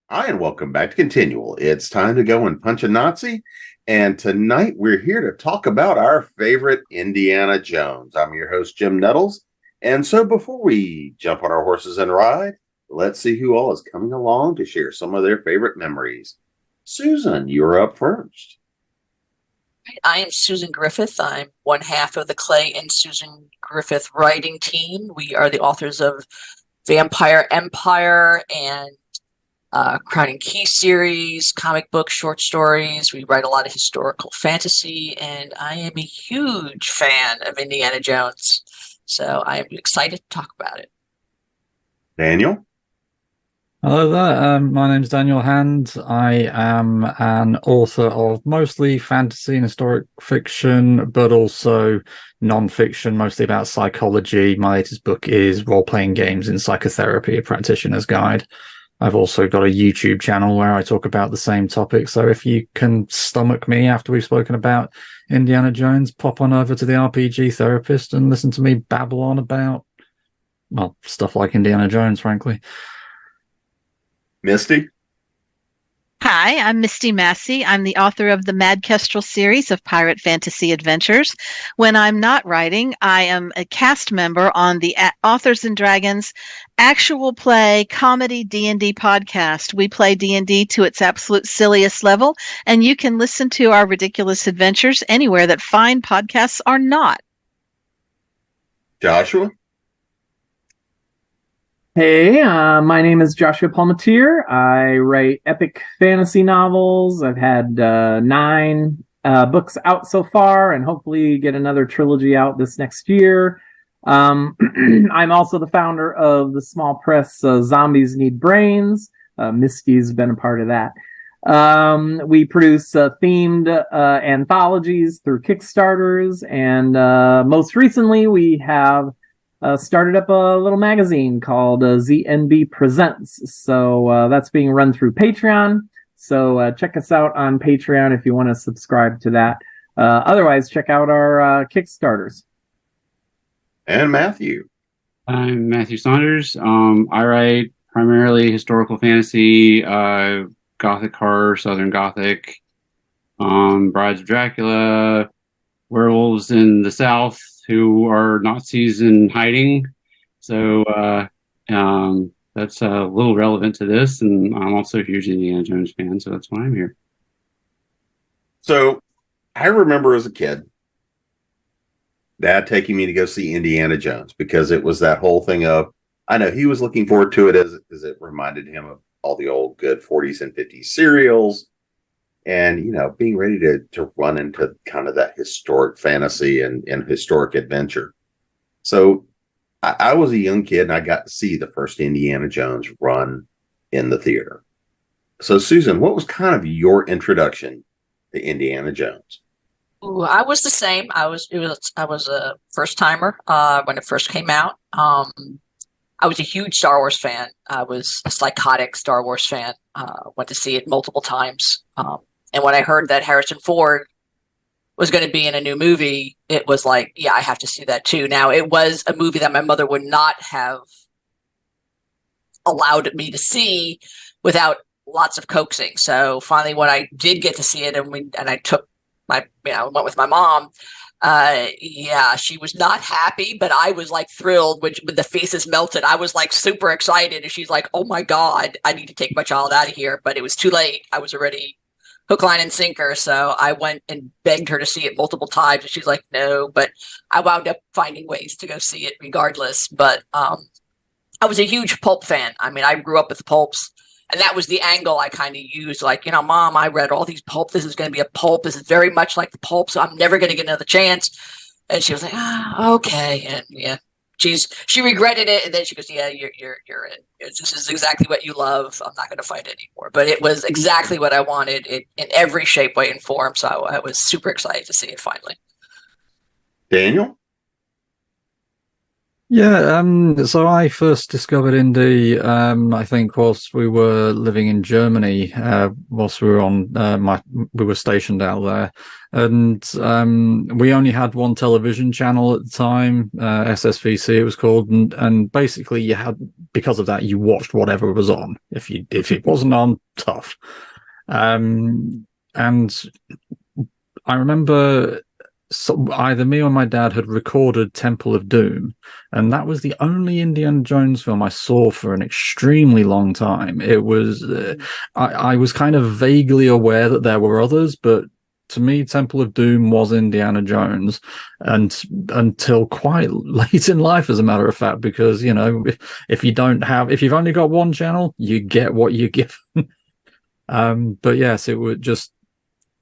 Hi, and welcome back to Continual. It's time to go and punch a Nazi. And tonight we're here to talk about our favorite Indiana Jones. I'm your host, Jim Nettles. And so before we jump on our horses and ride, let's see who all is coming along to share some of their favorite memories. Susan, you're up first. I am Susan Griffith. I'm one half of the Clay and Susan Griffith writing team. We are the authors of Vampire Empire and Crown and Key series, comic books, short stories. We write a lot of historical fantasy, and I am a huge fan of Indiana Jones. So I am excited to talk about it. Daniel? Hello there. My name's Daniel Hand. I am an author of mostly fantasy and historic fiction, but also non-fiction, mostly about psychology. My latest book is Role-Playing Games in Psychotherapy, a Practitioner's Guide. I've also got a YouTube channel where I talk about the same topic. So if you can stomach me after we've spoken about Indiana Jones, pop on over to the RPG Therapist and listen to me babble on about, well, stuff like Indiana Jones, frankly. Misty? Hi, I'm Misty Massey. I'm the author of the Mad Kestrel series of pirate fantasy adventures. When I'm not writing, I am a cast member on the Authors and Dragons actual play comedy D&D podcast. We play D&D to its absolute silliest level, and you can listen to our ridiculous adventures anywhere that fine podcasts are not. Joshua? Hey, my name is Joshua Palmatier. I write epic fantasy novels. I've had 9 books out so far, and hopefully get another trilogy out this next year. I'm also the founder of the small press Zombies Need Brains. Misty's been a part of that. We produce themed anthologies through Kickstarters, and most recently we have started up a little magazine called ZNB Presents. So that's being run through Patreon. So check us out on Patreon if you want to subscribe to that. Otherwise, check out our Kickstarters. And Matthew? I'm Matthew Saunders. I write primarily historical fantasy, Gothic horror, Southern Gothic, Brides of Dracula, werewolves in the South who are Nazis in hiding. So that's a little relevant to this. And I'm also a huge Indiana Jones fan, so that's why I'm here. So I remember as a kid, Dad taking me to go see Indiana Jones because it was that whole thing of, I know he was looking forward to it as it reminded him of all the old good 40s and 50s serials. And, you know, being ready to run into kind of that historic fantasy and historic adventure. So I was a young kid and I got to see the first Indiana Jones run in the theater. So, Susan, what was kind of your introduction to Indiana Jones? Ooh, I was the same. I was a first timer when it first came out. I was a huge Star Wars fan. I was a psychotic Star Wars fan. Went to see it multiple times. And when I heard that Harrison Ford was going to be in a new movie, it was like, yeah, I have to see that too. Now, it was a movie that my mother would not have allowed me to see without lots of coaxing. So finally, when I did get to see it, and I took went with my mom. Yeah, she was not happy, but I was like thrilled when the faces melted. I was like super excited, and she's like, "Oh my God, I need to take my child out of here." But it was too late. I was already hook, line, and sinker. So I went and begged her to see it multiple times, and she's like, "No." But I wound up finding ways to go see it regardless. But I was a huge pulp fan. I mean, I grew up with pulps. And that was the angle I kind of used. Like, you know, Mom, I read all these pulp. This is going to be a pulp. This is very much like the pulp. So I'm never going to get another chance. And she was like, okay. And yeah, she regretted it. And then she goes, yeah, you're in. This is exactly what you love. I'm not going to fight anymore. But it was exactly what I wanted in every shape, way, and form. So I was super excited to see it finally. Daniel? Yeah, so I first discovered indie, I think whilst we were living in Germany, whilst we were on, we were stationed out there, and we only had one television channel at the time, SSVC it was called, and basically you had, because of that, you watched whatever was on. If it wasn't on, tough. And I remember either me or my dad had recorded Temple of Doom, and that was the only Indiana Jones film I saw for an extremely long time. It was I was kind of vaguely aware that there were others, but to me, Temple of Doom was Indiana Jones, and until quite late in life, as a matter of fact, because if you've only got one channel, you get what you give. But yes, it was just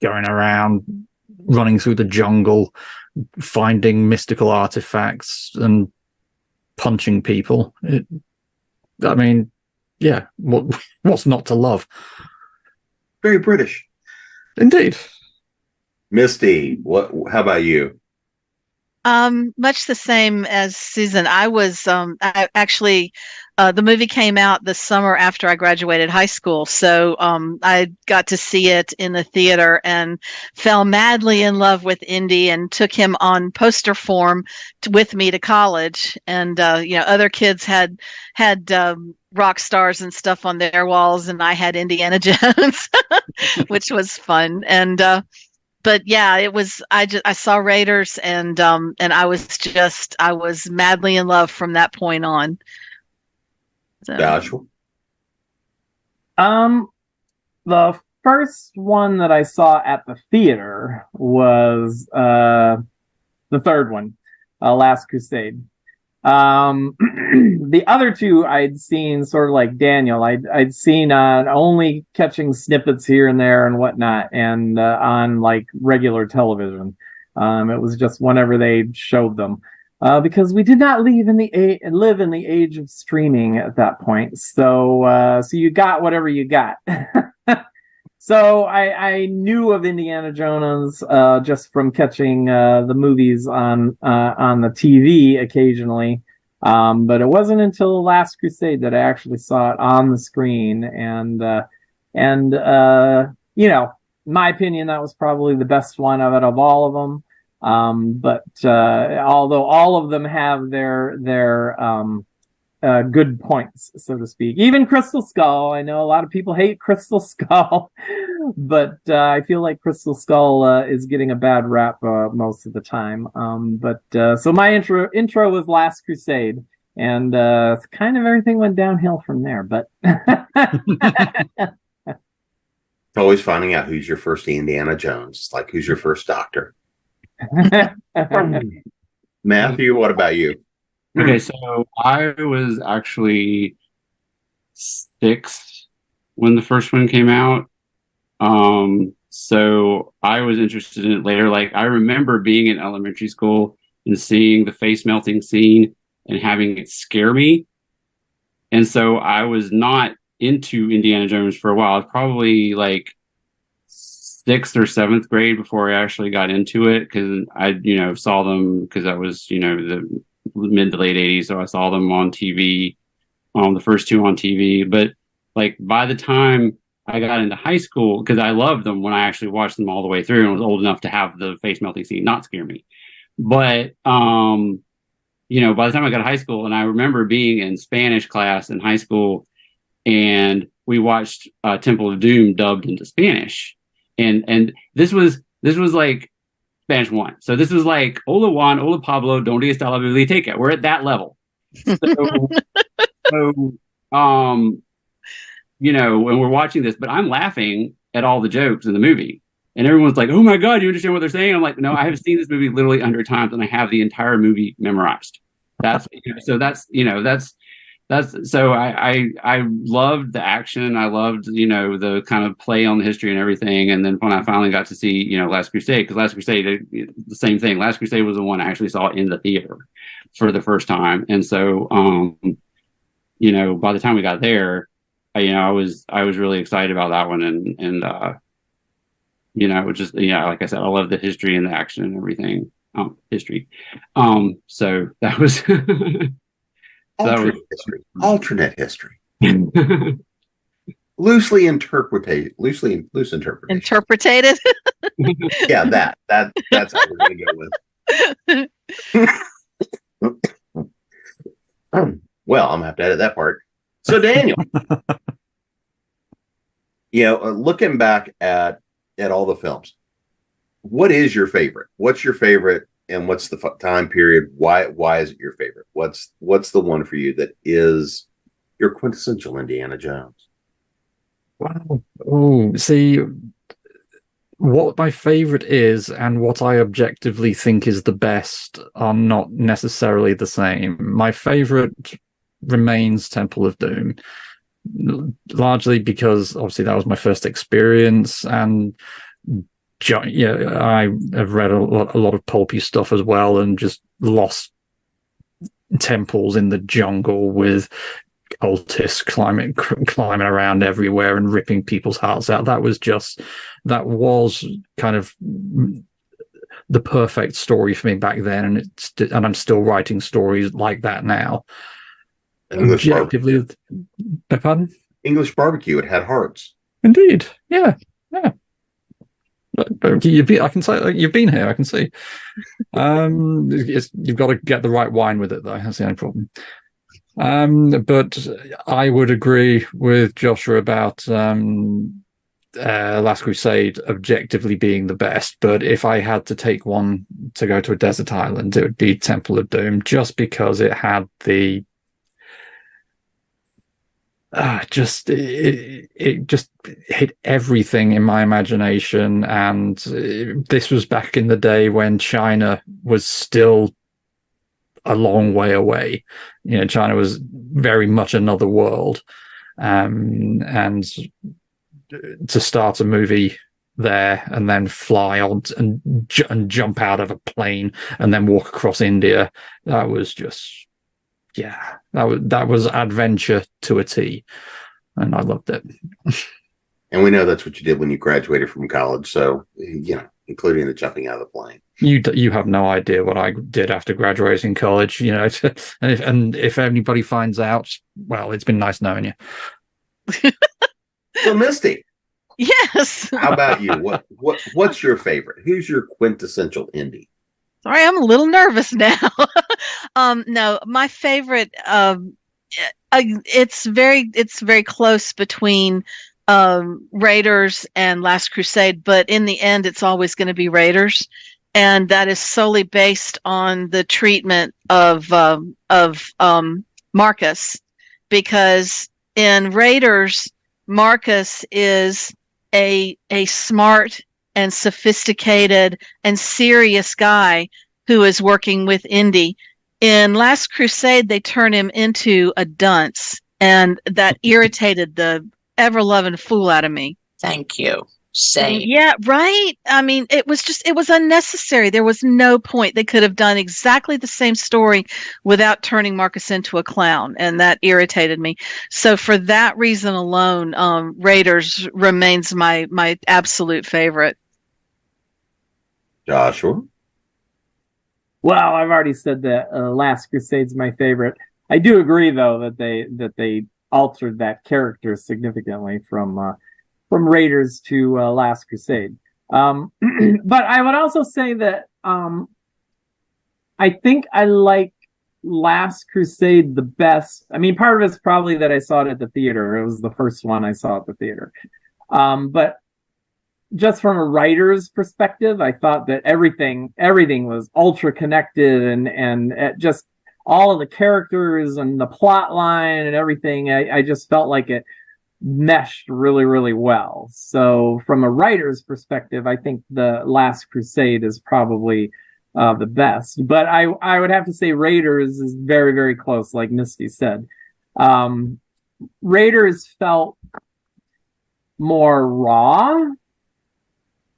going around, running through the jungle, finding mystical artifacts and punching people. What's not to love? Very British. Indeed. Misty, how about you? Much the same as Susan. I was actually the movie came out the summer after I graduated high school, so I got to see it in the theater and fell madly in love with Indy and took him on poster form with me to college. And other kids had rock stars and stuff on their walls, and I had Indiana Jones, which was fun. And but yeah, it was. I saw Raiders, and I was madly in love from that point on. So. Joshua? The first one that I saw at the theater was the third one, Last Crusade. The other two I'd seen sort of like Daniel. I'd seen only catching snippets here and there and whatnot, and on like regular television. It was just whenever they showed them, because we did not live in the age of streaming at that point. So you got whatever you got. So I knew of Indiana Jones just from catching the movies on the TV occasionally, but it wasn't until Last Crusade that I actually saw it on the screen, and my opinion, that was probably the best one out of all of them. But although all of them have their good points, so to speak. Even Crystal Skull. I know a lot of people hate Crystal Skull, but I feel like Crystal Skull is getting a bad rap most of the time. So my intro was Last Crusade, and kind of everything went downhill from there. But Always finding out who's your first Indiana Jones, like who's your first Doctor. Matthew, what about you? Okay, so I was actually 6 when the first one came out. So I was interested in it later. Like, I remember being in elementary school and seeing the face melting scene and having it scare me. And so I was not into Indiana Jones for a while. I was probably like 6th or 7th grade before I actually got into it, because I, saw them because I was, the mid to late 80s, so I saw them on TV, the first two on TV. But like by the time I got into high school, because I loved them when I actually watched them all the way through and was old enough to have the face melting scene not scare me. But by the time I got to high school, and I remember being in Spanish class in high school, and we watched Temple of Doom dubbed into Spanish, and this was like Spanish 1. So this was like Hola Juan, Hola Pablo, Donde está la biblioteca? We're at that level. So, when we're watching this, but I'm laughing at all the jokes in the movie. And everyone's like, oh my God, you understand what they're saying? I'm like, no, I have seen this movie literally 100 times, and I have the entire movie memorized. That's so I loved the action. I loved, the kind of play on the history and everything. And then when I finally got to see, Last Crusade, because Last Crusade, the same thing. Last Crusade was the one I actually saw in the theater for the first time. And so, by the time we got there, I was really excited about that one. And like I said, I love the history and the action and everything. history. So that was alternate history. Alternate history. Loose interpretation. Interpreted. Yeah, that's how we're gonna go with. Well, I'm gonna have to edit that part. So Daniel, looking back at all the films, what is your favorite? What's your favorite, and what's the time period? Why is it your favorite? What's the one for you that is your quintessential Indiana Jones? Wow. Oh, see, what my favorite is and what I objectively think is the best are not necessarily the same. My favorite remains Temple of Doom, largely because obviously that was my first experience, and I have read a lot of pulpy stuff as well, and just lost temples in the jungle with cultists climbing around everywhere and ripping people's hearts out. That was kind of the perfect story for me back then, and I'm still writing stories like that now. English Objectively, pardon? English barbecue. It had hearts. Indeed, yeah. I can say you've been here. I can see. You've got to get the right wine with it, though. That's the only problem. But I would agree with Joshua about Last Crusade objectively being the best. But if I had to take one to go to a desert island, it would be Temple of Doom, just because it had the it just hit everything in my imagination. And this was back in the day when China was still a long way away. China was very much another world. And to start a movie there and then fly on and jump out of a plane and then walk across India, that was just, that was adventure to a T, and I loved it. And we know that's what you did when you graduated from college, so including the jumping out of the plane. You have no idea what I did after graduating college, and if anybody finds out, well, it's been nice knowing you. So Misty, Yes. how about you? What's your favorite? Who's your quintessential indie? Sorry, I'm a little nervous now. No, my favorite. It's very close between Raiders and Last Crusade, but in the end, it's always going to be Raiders, and that is solely based on the treatment of Marcus, because in Raiders, Marcus is a smart and sophisticated and serious guy who is working with Indy. In Last Crusade, they turn him into a dunce, and that irritated the ever-loving fool out of me. Thank you. Same. Yeah, right? I mean, it was unnecessary. There was no point. They could have done exactly the same story without turning Marcus into a clown, and that irritated me. So for that reason alone, Raiders remains my absolute favorite. Joshua? Well, I've already said that Last Crusade's my favorite. I do agree, though, that they altered that character significantly from Raiders to Last Crusade. But I would also say that I think I like Last Crusade the best. I mean, part of it's probably that I saw it at the theater. It was the first one I saw at the theater. But just from a writer's perspective, I thought that everything was ultra connected, and just all of the characters and the plot line and everything. I just felt like it meshed really, really well. So from a writer's perspective, I think the Last Crusade is probably the best. But I would have to say Raiders is very, very close, like Misty said. Raiders felt more raw,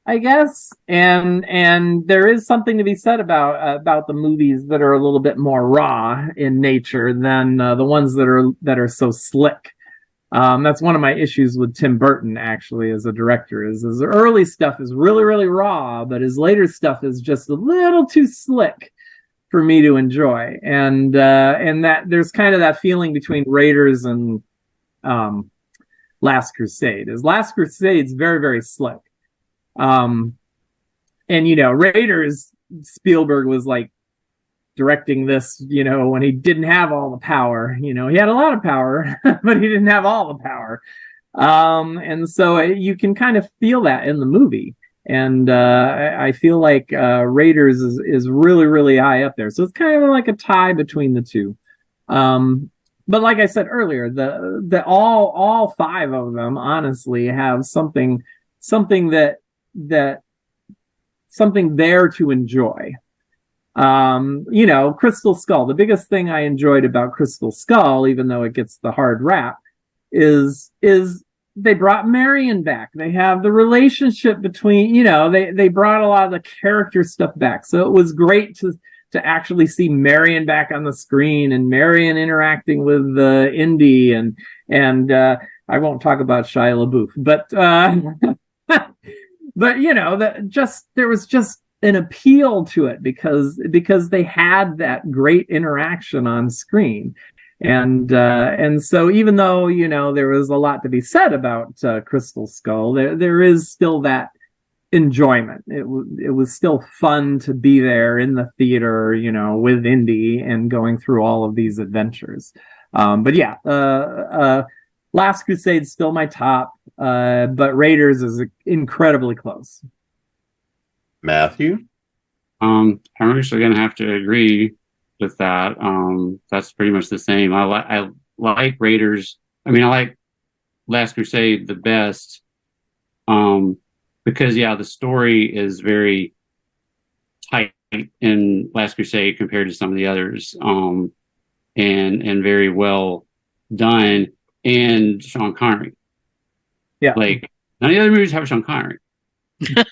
I guess, and there is something to be said about the movies that are a little bit more raw in nature than the ones that are so slick. That's one of my issues with Tim Burton, actually, as a director. Is his early stuff is really, really raw, but his later stuff is just a little too slick for me to enjoy. And that there's kind of that feeling between Raiders and Last Crusade. Is Last Crusade's very, very slick. And Raiders, Spielberg was like directing this, when he didn't have all the power. He had a lot of power, but he didn't have all the power. And so you can kind of feel that in the movie. And I feel like Raiders is really, really high up there. So it's kind of like a tie between the two. But like I said earlier, the all five of them honestly have something there to enjoy. Crystal Skull. The biggest thing I enjoyed about Crystal Skull, even though it gets the hard rap, is they brought Marion back. They have the relationship between, they brought a lot of the character stuff back. So it was great to actually see Marion back on the screen and Marion interacting with Indy and I won't talk about Shia LaBeouf, but there was just an appeal to it because they had that great interaction on screen. And so even though, there was a lot to be said about Crystal Skull, there is still that enjoyment. It was still fun to be there in the theater, with Indy and going through all of these adventures. But yeah, Last Crusade's still my top, but Raiders is incredibly close. Matthew? I'm actually going to have to agree with that. That's pretty much the same. I like Raiders. I mean, I like Last Crusade the best, because the story is very tight in Last Crusade compared to some of the others, and very well done. And Sean Connery, like none of the other movies have Sean Connery. That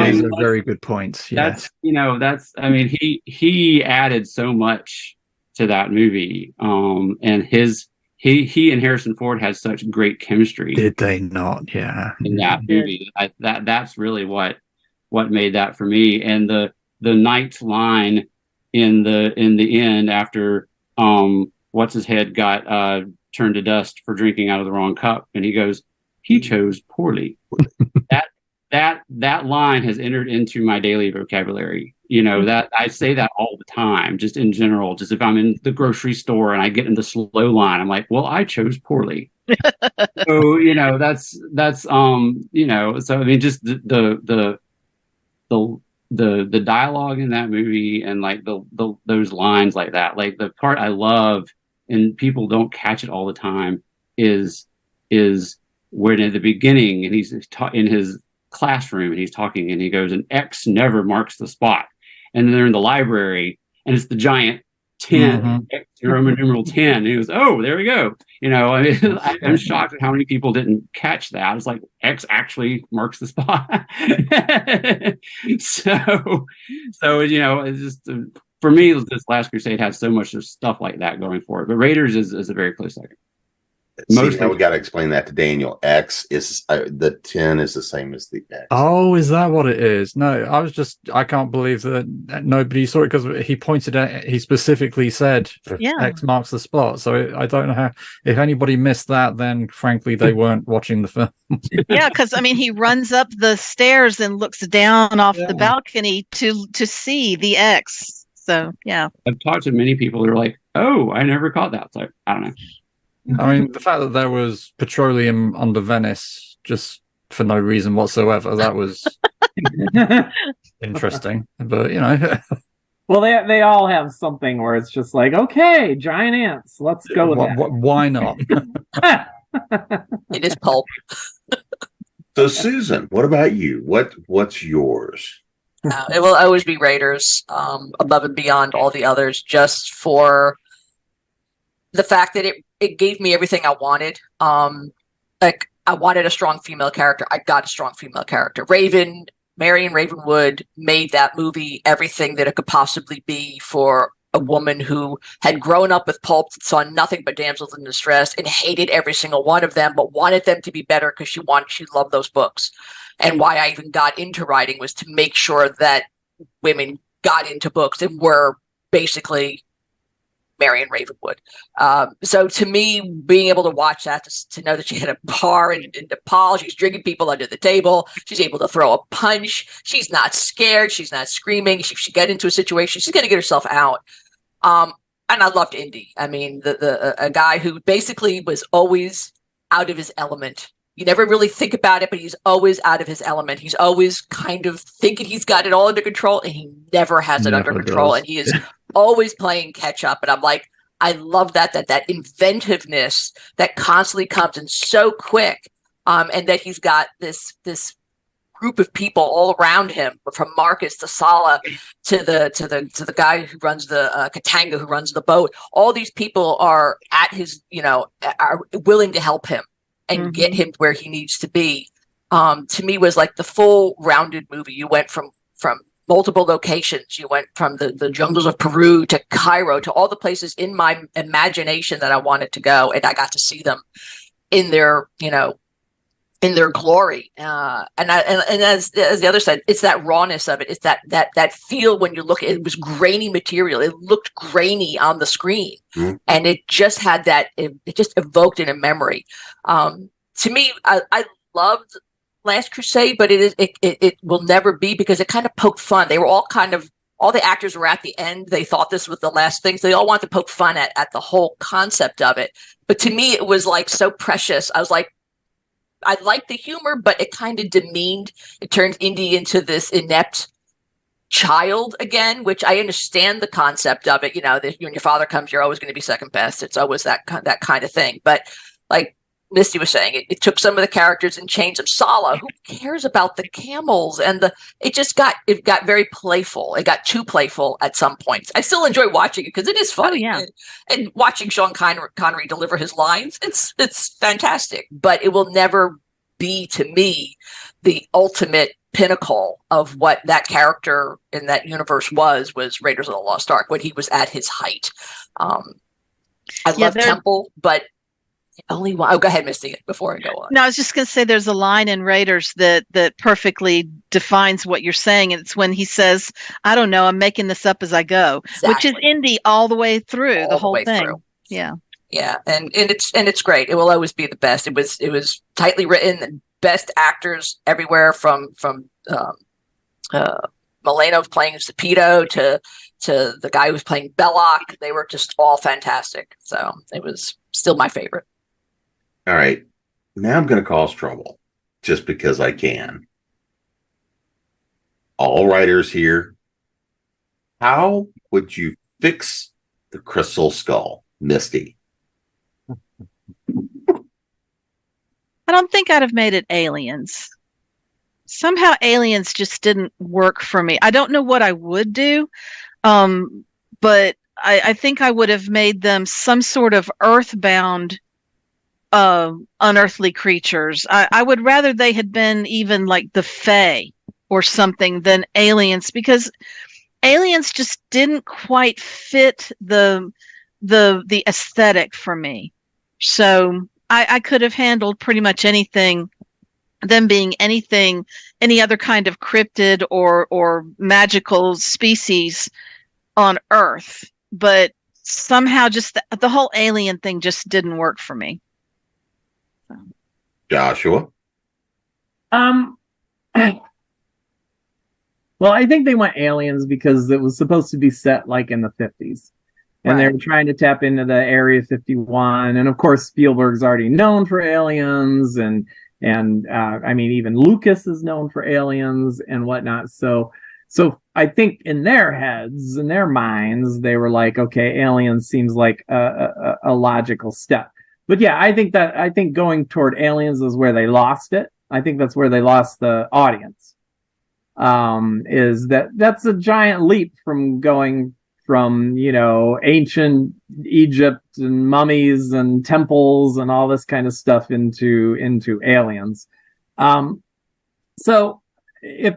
is a very good point. That's he added so much to that movie, and he and Harrison Ford had such great chemistry. Did they not? Yeah, in that movie, that's really what made that for me. And the Knight's line in the end after what's his head got turned to dust for drinking out of the wrong cup, and he goes, he chose poorly. that line has entered into my daily vocabulary. That I say that all the time, just in general. Just if I'm in the grocery store and I get in the slow line, I'm like, well, I chose poorly. So that's so I mean, just the dialogue in that movie and like those lines like that, like the part I love and people don't catch it all the time is when at the beginning and he's in his classroom and he's talking and he goes, an X never marks the spot. And then they're in the library and it's the giant 10, X, Roman numeral 10. And he goes, oh, there we go. I mean, I'm shocked at how many people didn't catch that. It's like X actually marks the spot. so it's just, for me, this Last Crusade has so much stuff like that going for it. But Raiders is a very close second. See, now we got to explain that to Daniel. X is the 10 is the same as the X. Oh, is that what it is? No, I can't believe that nobody saw it because he pointed out, he specifically said X marks the spot. So I don't know how, if anybody missed that, then frankly, they weren't watching the film. Yeah, because I mean, he runs up the stairs and looks down off the balcony to see the X. So, yeah. I've talked to many people who are like, oh, I never caught that. So I don't know. I mean, the fact that there was petroleum under Venice just for no reason whatsoever, that was interesting. But, Well, they all have something where it's just like, okay, giant ants, let's go with that. Why not? It is pulp. So, Susan, what about you? What's yours? It will always be Raiders, above and beyond all the others, just for the fact that it gave me everything I wanted. Like I wanted a strong female character. I got a strong female character. Marion Ravenwood made that movie everything that it could possibly be for a woman who had grown up with pulp, saw nothing but damsels in distress, and hated every single one of them, but wanted them to be better because she loved those books. And why I even got into writing was to make sure that women got into books and were basically Marion Ravenwood. So to me, being able to watch that, to know that she had a bar in DePaul, she's drinking people under the table, she's able to throw a punch, she's not scared, she's not screaming, she get into a situation, she's going to get herself out. And I loved Indy. I mean, a guy who basically was always out of his element. You never really think about it, but he's always out of his element. He's always kind of thinking he's got it all under control, and he never has it under control. And he is always playing catch up. And I'm like, I love that inventiveness that constantly comes in so quick. And that he's got this group of people all around him, from Marcus to Sala to the guy who runs the Katanga, who runs the boat. All these people are at his, are willing to help him and get him where he needs to be. To me, was like the full rounded movie. You went from multiple locations. You went from the jungles of Peru to Cairo to all the places in my imagination that I wanted to go, and I got to see them in their glory. And as the other side, it's that rawness of it. It's that feel when you look at it. It was grainy material. It looked grainy on the screen, and it just had that. It just evoked in a memory. To me, I loved Last Crusade, but it will never be, because it kind of poked fun. They were all the actors were at the end. They thought this was the last thing. So they all wanted to poke fun at the whole concept of it. But to me, it was like so precious. I was like, I liked the humor, but it kind of demeaned. It turned Indy into this inept child again, which I understand the concept of it. That when your father comes, you're always going to be second best. It's always that kind of thing. But like Misty was saying, it took some of the characters and changed them. Sala, who cares about the camels? And it got very playful. It got too playful at some points. I still enjoy watching it because it is funny. Oh, yeah. And watching Sean Connery deliver his lines, it's fantastic. But it will never be, to me, the ultimate pinnacle of what that character in that universe was Raiders of the Lost Ark, when he was at his height. I love Temple, but only one. Oh, go ahead, Misty, before I go on. No, I was just going to say there's a line in Raiders that perfectly defines what you're saying. And it's when he says, I don't know, I'm making this up as I go, exactly. Which is Indy all the way through, the whole thing. Through. Yeah. Yeah. And it's great. It will always be the best. It was tightly written, best actors everywhere, from Milano playing Zapito to the guy who's playing Belloc. They were just all fantastic. So it was still my favorite. All right. Now I'm going to cause trouble just because I can. All writers here. How would you fix the Crystal Skull, Misty? I don't think I'd have made it aliens. Somehow aliens just didn't work for me. I don't know what I would do, but I think I would have made them some sort of earthbound unearthly creatures. I would rather they had been even like the Fae or something than aliens, because aliens just didn't quite fit the aesthetic for me. So I could have handled pretty much anything, them being anything, any other kind of cryptid or magical species on Earth, but somehow just the whole alien thing just didn't work for me. So. Joshua? Well, I think they went aliens because it was supposed to be set like in the 50s. And They're trying to tap into the Area 51. And of course, Spielberg's already known for aliens. And I mean, even Lucas is known for aliens and whatnot. So I think in their heads, in their minds, they were like, okay, aliens seems like a logical step. But yeah, I think going toward aliens is where they lost it. I think that's where they lost the audience. Is that's a giant leap from going from, ancient Egypt and mummies and temples and all this kind of stuff into aliens. So if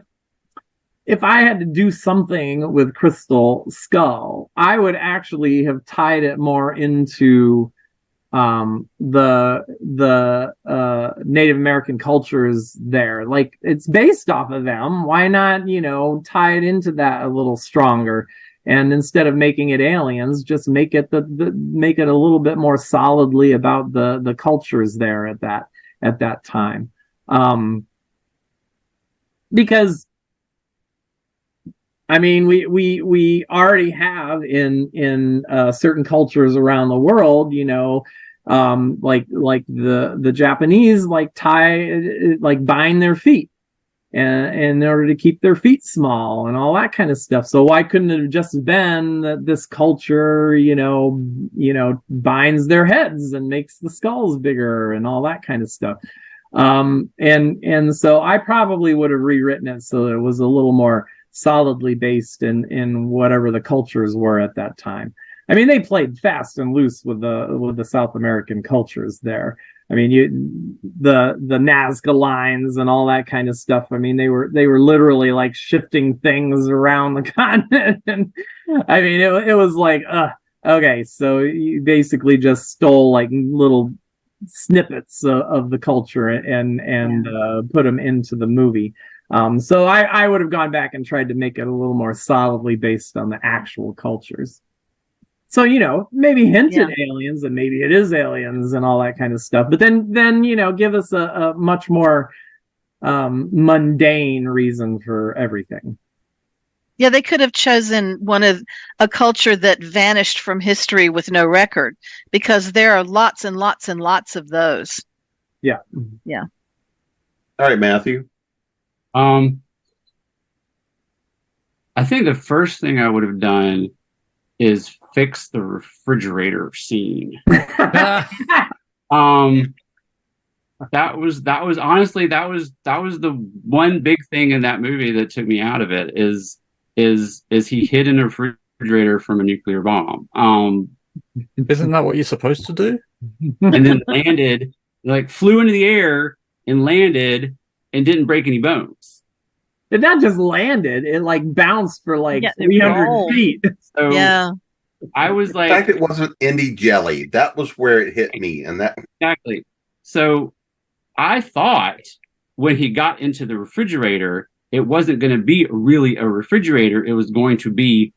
if I had to do something with Crystal Skull, I would actually have tied it more into the Native American cultures there. Like, it's based off of them. Why not, tie it into that a little stronger? And instead of making it aliens, just make it make it a little bit more solidly about the cultures there at that time. Because I mean, we already have in certain cultures around the world, like the Japanese bind their feet and in order to keep their feet small and all that kind of stuff. So why couldn't it have just been that this culture, binds their heads and makes the skulls bigger and all that kind of stuff? And so I probably would have rewritten it so that it was a little more solidly based in whatever the cultures were at that time. I mean, they played fast and loose with the South American cultures there. I mean, the Nazca lines and all that kind of stuff. I mean, they were literally like shifting things around the continent. And I mean, it was like, okay, so you basically just stole like little snippets of the culture and put them into the movie. So I would have gone back and tried to make it a little more solidly based on the actual cultures. So, maybe hint at aliens and maybe it is aliens and all that kind of stuff. But then give us a much more mundane reason for everything. Yeah, they could have chosen a culture that vanished from history with no record, because there are lots and lots and lots of those. Yeah. Yeah. All right, Matthew. I think the first thing I would have done is fix the refrigerator scene. That was honestly the one big thing in that movie that took me out of it is he hid in a refrigerator from a nuclear bomb. Isn't that what you're supposed to do? And then landed, like flew into the air and landed and didn't break any bones. It not just landed, it like bounced for like 300 feet. So yeah. I was like, in fact, it wasn't Indy jelly. That was where it hit me. And that exactly. So I thought when he got into the refrigerator, it wasn't going to be really a refrigerator. It was going to be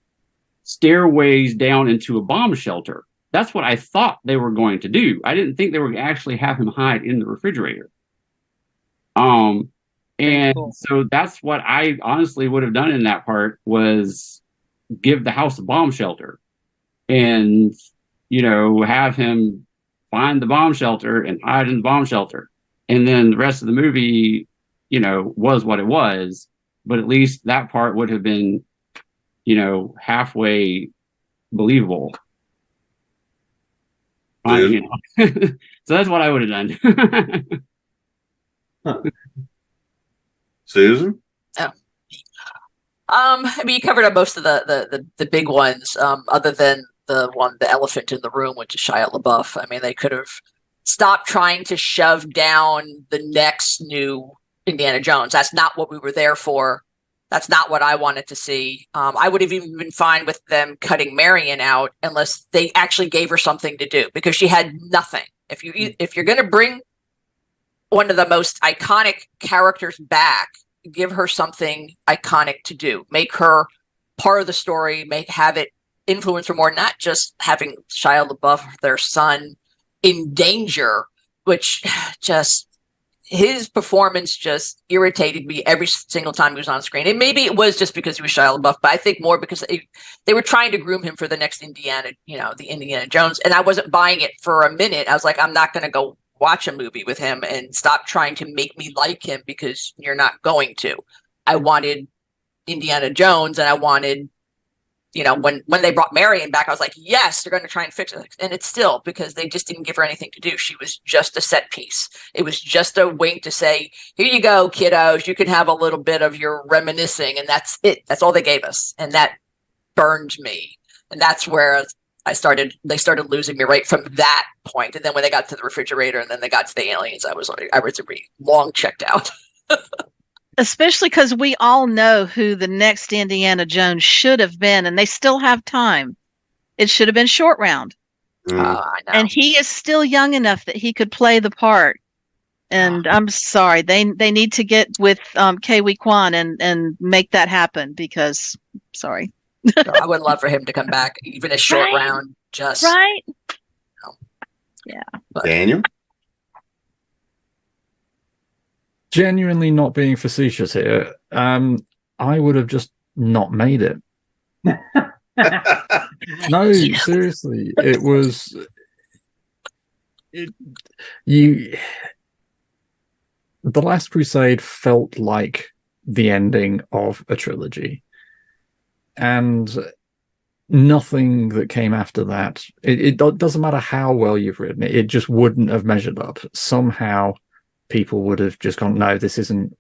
stairways down into a bomb shelter. That's what I thought they were going to do. I didn't think they were going to actually have him hide in the refrigerator. And cool. So that's what I honestly would have done in that part, was give the house a bomb shelter and, have him find the bomb shelter and hide in the bomb shelter. And then the rest of the movie, was what it was, but at least that part would have been, halfway believable. So that's what I would have done. Susan? Oh. I mean, you covered up most of the big ones, other than the elephant in the room, which is Shia LaBeouf. I mean, they could have stopped trying to shove down the next new Indiana Jones. That's not what we were there for. That's not what I wanted to see. I would have even been fine with them cutting Marion out unless they actually gave her something to do, because she had nothing. If you're going to bring one of the most iconic characters back, give her something iconic to do. Make her part of the story. Have it influence her more, not just having Shia LaBeouf, their son, in danger, which just, his performance just irritated me every single time he was on screen. And maybe it was just because he was Shia LaBeouf, but I think more because they were trying to groom him for the next Indiana, the Indiana Jones. And I wasn't buying it for a minute. I was like, I'm not going to go watch a movie with him, and stop trying to make me like him, because you're not going to. I wanted Indiana Jones, and I wanted, when they brought Marion back, I was like, yes, they're going to try and fix it. And it's still, because they just didn't give her anything to do. She was just a set piece. It was just a wink to say, here you go, kiddos. You can have a little bit of your reminiscing, and that's it. That's all they gave us. And that burned me. And that's where they started losing me right from that point. And then when they got to the refrigerator and then they got to the aliens, I was long checked out. especially because we all know who the next Indiana Jones should have been, and they still have time. It should have been Short Round. I know. And he is still young enough that he could play the part. And I'm sorry, they need to get with Kei Kwan and make that happen, because sorry. I would love for him to come back, even a Short Round. Just right. Yeah. Daniel? Genuinely not being facetious here, I would have just not made it. No, seriously, it was The Last Crusade felt like the ending of a trilogy, and nothing that came after that, it doesn't matter how well you've written it, it just wouldn't have measured up. Somehow people would have just gone, no, this isn't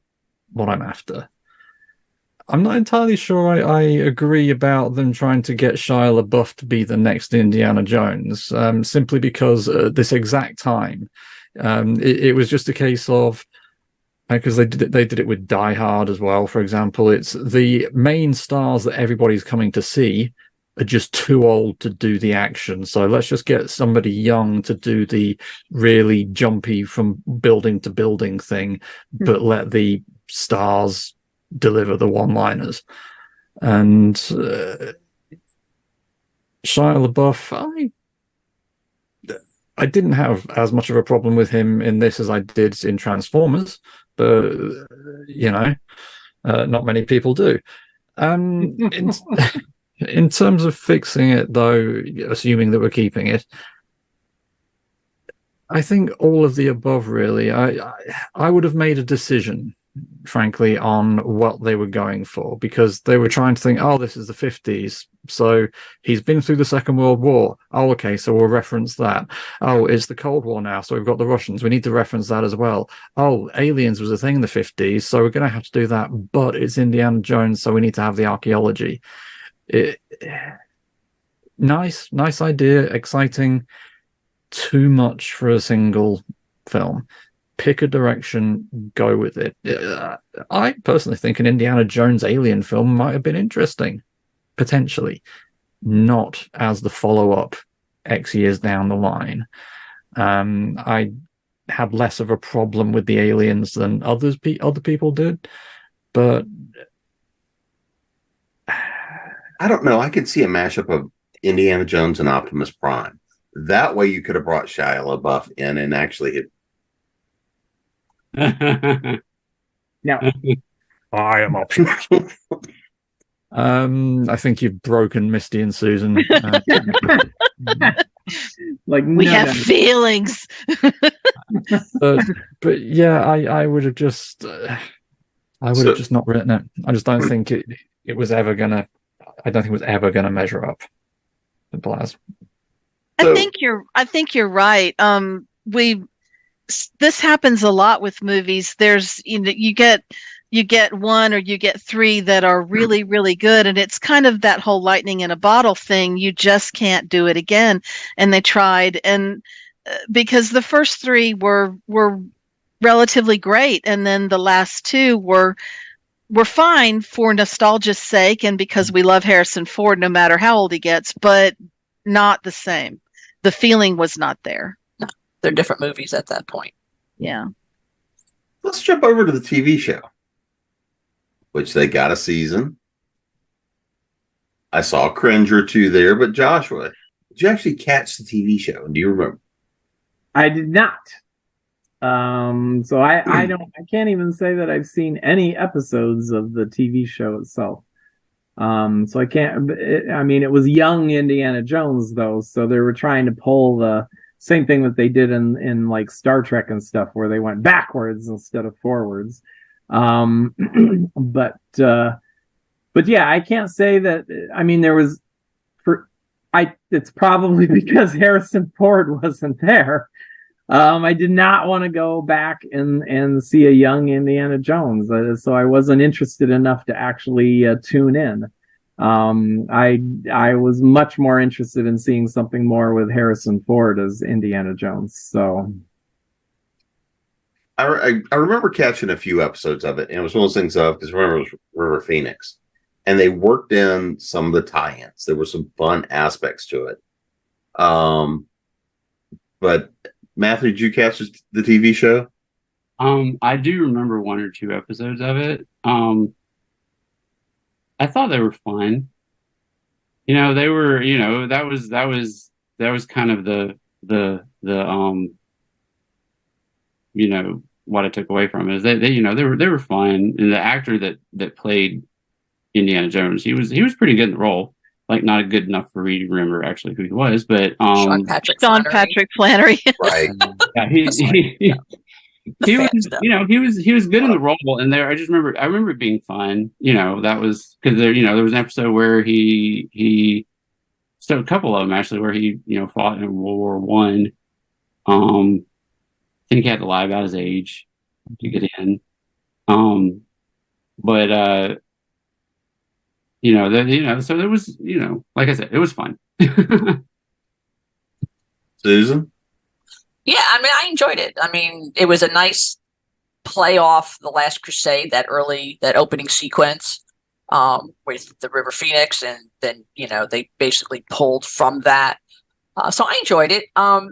what I'm after. I'm not entirely sure I agree about them trying to get Shia LaBeouf to be the next Indiana Jones, simply because at this exact time, it was just a case of, because they did it with Die Hard as well, for example. It's the main stars that everybody's coming to see are just too old to do the action. So let's just get somebody young to do the really jumpy from building to building thing, but let the stars deliver the one-liners. And Shia LaBeouf, I didn't have as much of a problem with him in this as I did in Transformers, but not many people do. In terms of fixing it, though, assuming that we're keeping it, I think all of the above, really. I would have made a decision, frankly, on what they were going for, because they were trying to think, oh, this is the 50s, so he's been through the Second World War. Oh, okay, so we'll reference that. Oh, it's the Cold War now, so we've got the Russians. We need to reference that as well. Oh, aliens was a thing in the 50s, so we're going to have to do that, but it's Indiana Jones, so we need to have the archaeology. Nice idea, exciting. Too much for a single film. Pick a direction, go with it. I personally think an Indiana Jones alien film might have been interesting, potentially, not as the follow-up X years down the line. I had less of a problem with the aliens than other people did, but I don't know. I could see a mashup of Indiana Jones and Optimus Prime. That way you could have brought Shia LaBeouf in and actually hit. Now, I am Optimus. I think you've broken Misty and Susan. We have feelings. but yeah, I would have just just not written it. I just don't think it was ever gonna. I don't think it was ever gonna measure up. Simple as. I think you're right. This happens a lot with movies. There's you get one or you get three that are really, really good, and it's kind of that whole lightning in a bottle thing. You just can't do it again. And they tried, and because the first three were relatively great, and then the last two were fine for nostalgia's sake and because we love Harrison Ford no matter how old he gets, but not the same. The feeling was not there. No, they're different movies at that point. Yeah. Let's jump over to the TV show, which they got a season. I saw a cringe or two there, but Joshua, did you actually catch the TV show? Do you remember? I did not. So I can't even say that I've seen any episodes of the TV show itself. So I can't. It was young Indiana Jones though, so they were trying to pull the same thing that they did in like Star Trek and stuff, where they went backwards instead of forwards. But yeah, I can't say that. I mean, there was it's probably because Harrison Ford wasn't there. I did not want to go back and see a young Indiana Jones, so I wasn't interested enough to actually tune in. I was much more interested in seeing something more with Harrison Ford as Indiana Jones. So, I remember catching a few episodes of it, and it was one of those things of, because remember, it was River Phoenix, and they worked in some of the tie-ins. There were some fun aspects to it. But Matthew, did you catch the TV show? I do remember one or two episodes of it. I thought they were fun. They were, that was kind of the what I took away from it is they were fun, and the actor that played Indiana Jones, he was pretty good in the role. Like, not good enough for me to remember actually who he was, but Sean Patrick Flannery. Right. Yeah, he was, he was good in the role, and I remember it being fun. That was because there was an episode where so a couple of them actually where he fought in World War One. I think he had to lie about his age to get in. But so there was, like I said, it was fun. Susan? Yeah, I mean, I enjoyed it. I mean, it was a nice play off The Last Crusade, that opening sequence with the River Phoenix, and then they basically pulled from that. So I enjoyed it.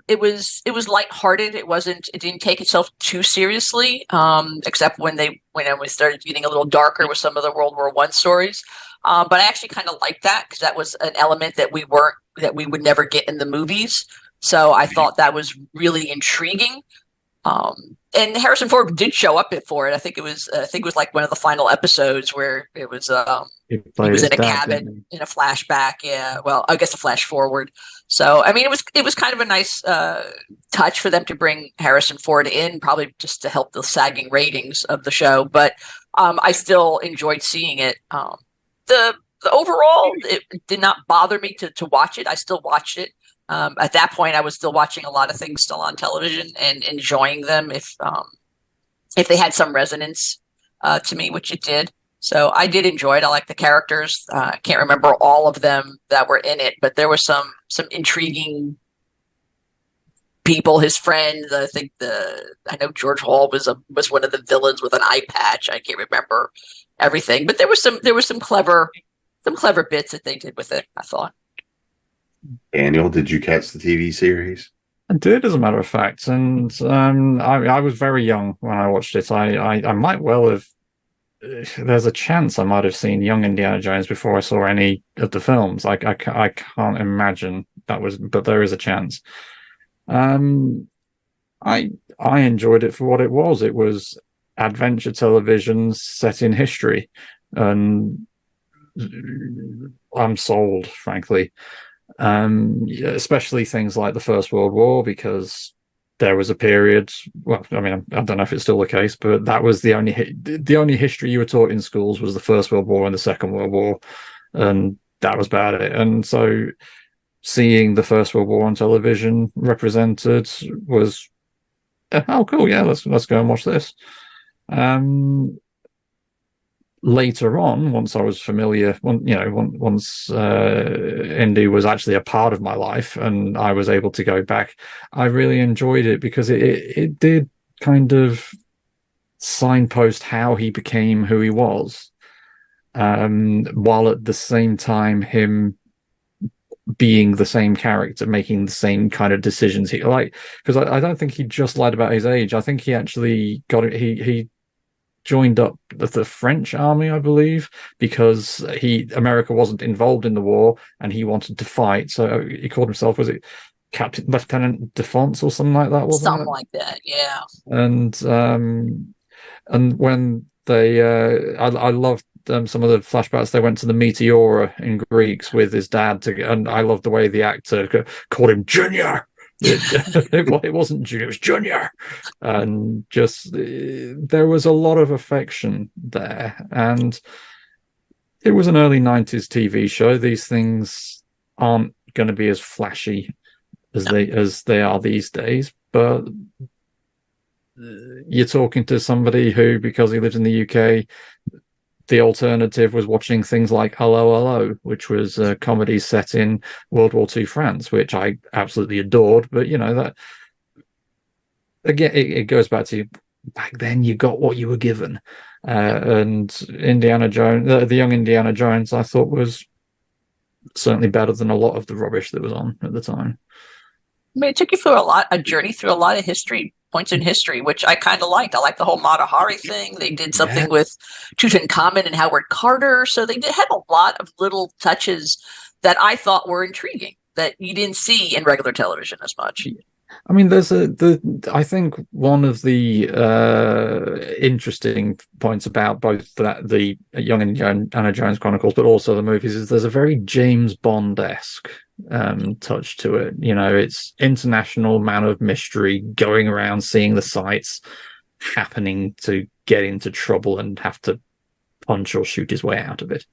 It was lighthearted. It didn't take itself too seriously, except when we started getting a little darker with some of the World War I stories. But I actually kind of liked that, because that was an element that we would never get in the movies. So I thought that was really intriguing. And Harrison Ford did show up for it. I think it was like one of the final episodes where it was he was in a cabin in a flashback. Yeah, well, I guess a flash forward. So I mean, it was kind of a nice touch for them to bring Harrison Ford in, probably just to help the sagging ratings of the show. But I still enjoyed seeing it. The overall, it did not bother me to watch it. I still watched it. At that point, I was still watching a lot of things still on television and enjoying them if they had some resonance to me, which it did. So I did enjoy it. I like the characters. I can't remember all of them that were in it, but there were some intriguing people. His friend, I know George Hall was one of the villains with an eye patch. I can't remember everything, but there was some clever bits that they did with it, I thought. Daniel, did you catch the TV series? I did, as a matter of fact, and I was very young when I watched it. I might well have. There's a chance I might have seen Young Indiana Jones before I saw any of the films. I can't imagine that was, but there is a chance. I enjoyed it for what it was. It was adventure television set in history, and I'm sold, frankly. Especially things like the First World War, because there was a period, well, I mean, I don't know if it's still the case, but that was the only history you were taught in schools was the First World War and the Second World War, and that was about it. And so seeing the First World War on television represented was, oh, cool, yeah, let's go and watch this. Later on, once I was familiar, once Indy was actually a part of my life and I was able to go back, I really enjoyed it because it did kind of signpost how he became who he was, while at the same time him being the same character, making the same kind of decisions. Because I don't think he just lied about his age. I think he actually got it. He joined up the French army, I believe, because America wasn't involved in the war and he wanted to fight. So he called himself, was it Captain Lieutenant Defense or something like that? Wasn't something it? like that, yeah. And when they, I loved some of the flashbacks. They went to the Meteora in Greeks with his dad, and I loved the way the actor called him Junior. It wasn't Junior, it was Junior, and just there was a lot of affection there, and it was an early 90s TV show. These things aren't going to be as flashy as they are these days, but you're talking to somebody who, because he lives in the UK, the alternative was watching things like Hello, Hello, which was a comedy set in World War II France, which I absolutely adored. But, that, again, it goes back to back then you got what you were given. And Indiana Jones, the young Indiana Jones, I thought was certainly better than a lot of the rubbish that was on at the time. I mean, it took you through a journey through a lot of points in history, which I kind of liked. I liked the whole Mata Hari thing. They did something with Tutankhamun and Howard Carter. So they had a lot of little touches that I thought were intriguing that you didn't see in regular television as much. I mean, I think one of the interesting points about both the Young Indiana Jones Chronicles, but also the movies, is there's a very James Bond-esque touch to it. You know, it's international man of mystery going around seeing the sights, happening to get into trouble and have to punch or shoot his way out of it.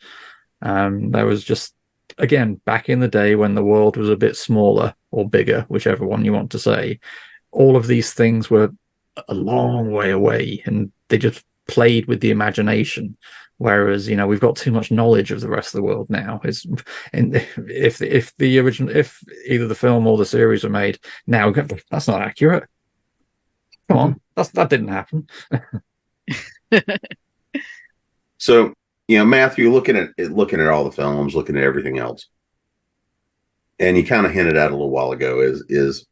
There was just, again, back in the day when the world was a bit smaller or bigger, whichever one you want to say, all of these things were a long way away and they just played with the imagination. Whereas, you know, we've got too much knowledge of the rest of the world now. And if either the film or the series were made now, that's not accurate. Come on, that didn't happen. So, you know, Matthew, looking at all the films, looking at everything else, and you kind of hinted at a little while ago is,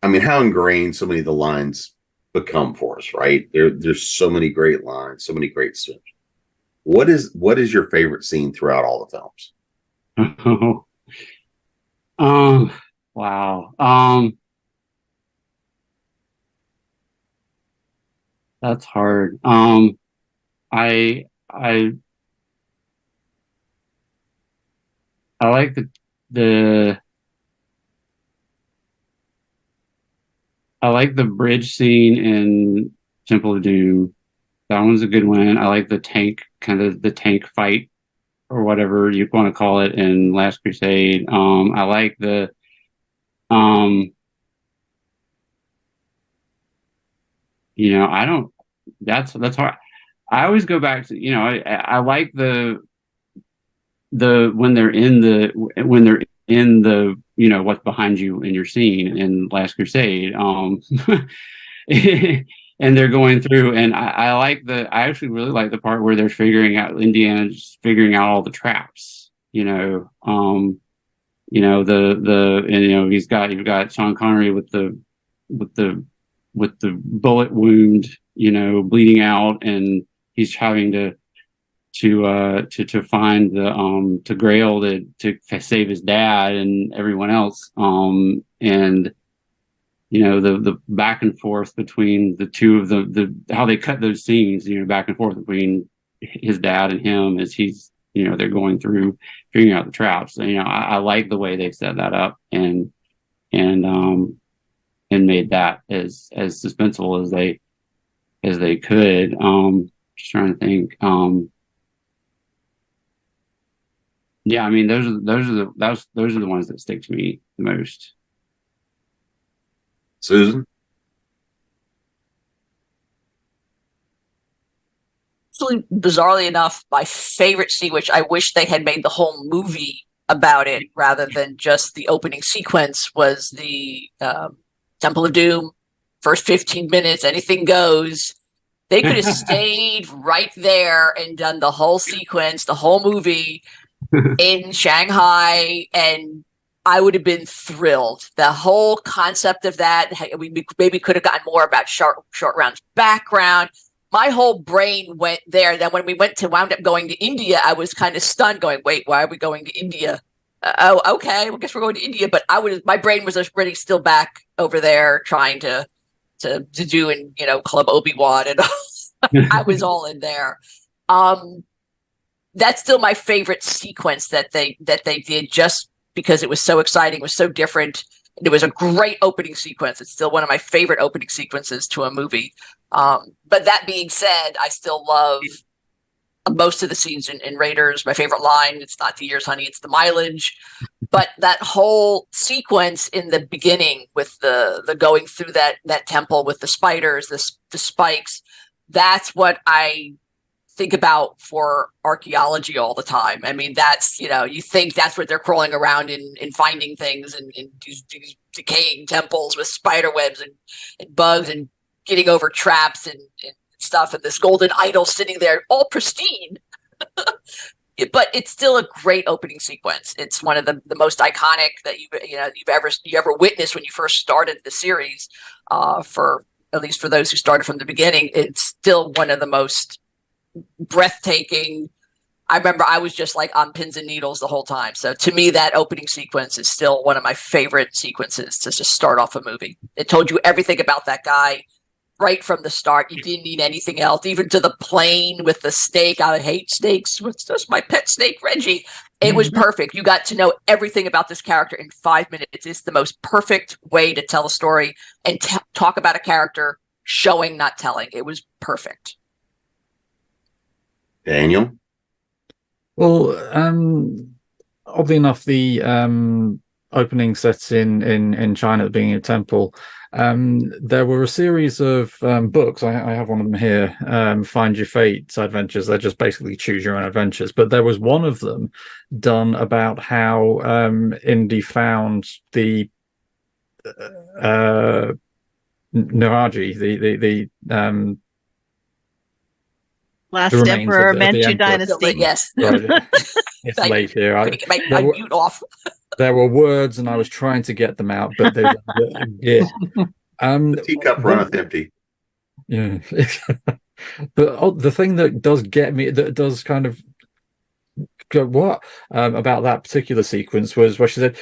I mean, how ingrained so many of the lines become for us, right? There's so many great lines, so many great scenes. What is your favorite scene throughout all the films? Wow. That's hard. I like I like the bridge scene in Temple of Doom. That one's a good one. I like the tank fight or whatever you want to call it in Last Crusade. I like the you know, that's hard. I always go back to, you know, I like the when they're in the you know, what's behind you in your scene in Last Crusade, and they're going through, and I actually really like the part where they're Indiana's figuring out all the traps, you know, you've got Sean Connery with the bullet wound, you know, bleeding out, and he's having to find the Grail to save his dad and everyone else, and you know, the back and forth between the two of the how they cut those scenes, you know, back and forth between his dad and him as he's, you know, they're going through figuring out the traps. And, you know, I like the way they set that up and made that as suspenseful as they could. Just trying to think. Yeah, I mean, those are the ones that stick to me the most. Susan? Actually, bizarrely enough, my favorite scene, which I wish they had made the whole movie about it rather than just the opening sequence, was the Temple of Doom. First 15 minutes, anything goes. They could have stayed right there and done the whole sequence, the whole movie in Shanghai, and I would have been thrilled. The whole concept of that, we maybe could have gotten more about Short Round's background. My whole brain went there. Then when we wound up going to India, I was kind of stunned, going, "Wait, why are we going to India? Oh, okay, well, I guess we're going to India." But my brain was already still back over there, trying to do in, you know, Club Obi-Wan, and I was all in there. That's still my favorite sequence that they did, just because it was so exciting, it was so different. It was a great opening sequence. It's still one of my favorite opening sequences to a movie. But that being said, I still love most of the scenes in Raiders. My favorite line, it's not the years, honey, it's the mileage. But that whole sequence in the beginning with the going through that temple with the spiders, the spikes, that's what I think about for archaeology all the time. I mean, that's, you know, you think that's what they're crawling around in finding things in these decaying temples with spider webs and bugs and getting over traps and stuff, and this golden idol sitting there all pristine. But it's still a great opening sequence. It's one of the most iconic that you've ever witnessed when you first started the series. For at least for those who started from the beginning, it's still one of the most breathtaking. I remember I was just like on pins and needles the whole time. So to me, that opening sequence is still one of my favorite sequences to just start off a movie. It told you everything about that guy right from the start. You didn't need anything else, even to the plane with the snake. I hate snakes. What's just my pet snake, Reggie? It was perfect. You got to know everything about this character in 5 minutes. It's the most perfect way to tell a story and talk about a character, showing, not telling. It was perfect. Daniel? Well, oddly enough, the opening sets in China being a temple. There were a series of books. I have one of them here. Find Your Fate adventures. They're just basically choose your own adventures. But there was one of them done about how Indy found the Niraji, the Last Emperor, Manchu Dynasty. Yes. Right. It's late here. I'm going to get my mute off. There were words, and I was trying to get them out, but they yeah. The teacup runneth empty. Yeah. But the thing that does get me, that does kind of go, what about that particular sequence was where she said,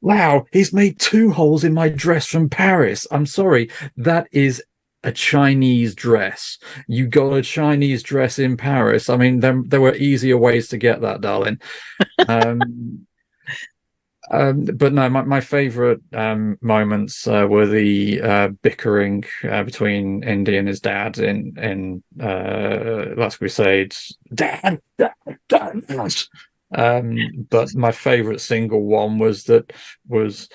"Wow, he's made 2 holes in my dress from Paris." I'm sorry, that is a Chinese dress. You got a Chinese dress in Paris. I mean, there were easier ways to get that, darling. But no, my favorite moments were the bickering between Indy and his dad in Last Crusade. Dad. But my favorite single one was those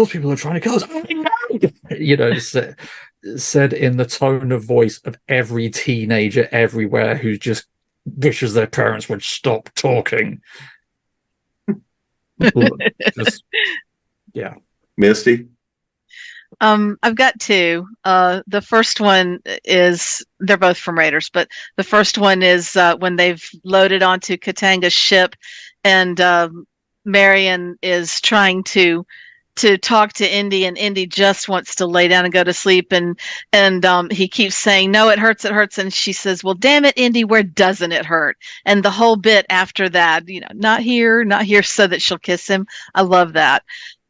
people are trying to kill us. I know. You know, said in the tone of voice of every teenager everywhere who just wishes their parents would stop talking. Yeah. Misty? I've got 2. The first one is, they're both from Raiders, but the first one is when they've loaded onto Katanga's ship, and Marion is trying to talk to Indy, and Indy just wants to lay down and go to sleep, and he keeps saying, "No, it hurts, and she says, "Well, damn it, Indy, where doesn't it hurt?" And the whole bit after that, not here, so that she'll kiss him. I love that.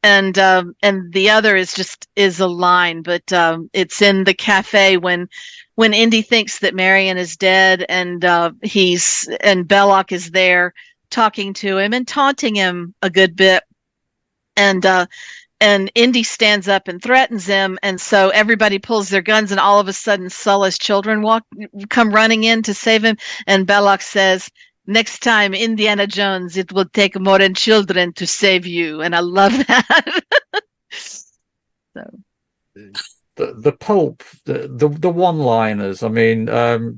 And the other is a line, but it's in the cafe when Indy thinks that Marion is dead, and Belloc is there talking to him and taunting him a good bit. And Indy stands up and threatens him, and so everybody pulls their guns, and all of a sudden Sulla's children come running in to save him, and Belloc says, "Next time, Indiana Jones, it will take more than children to save you." And I love that. So the pulp, the one-liners. I mean,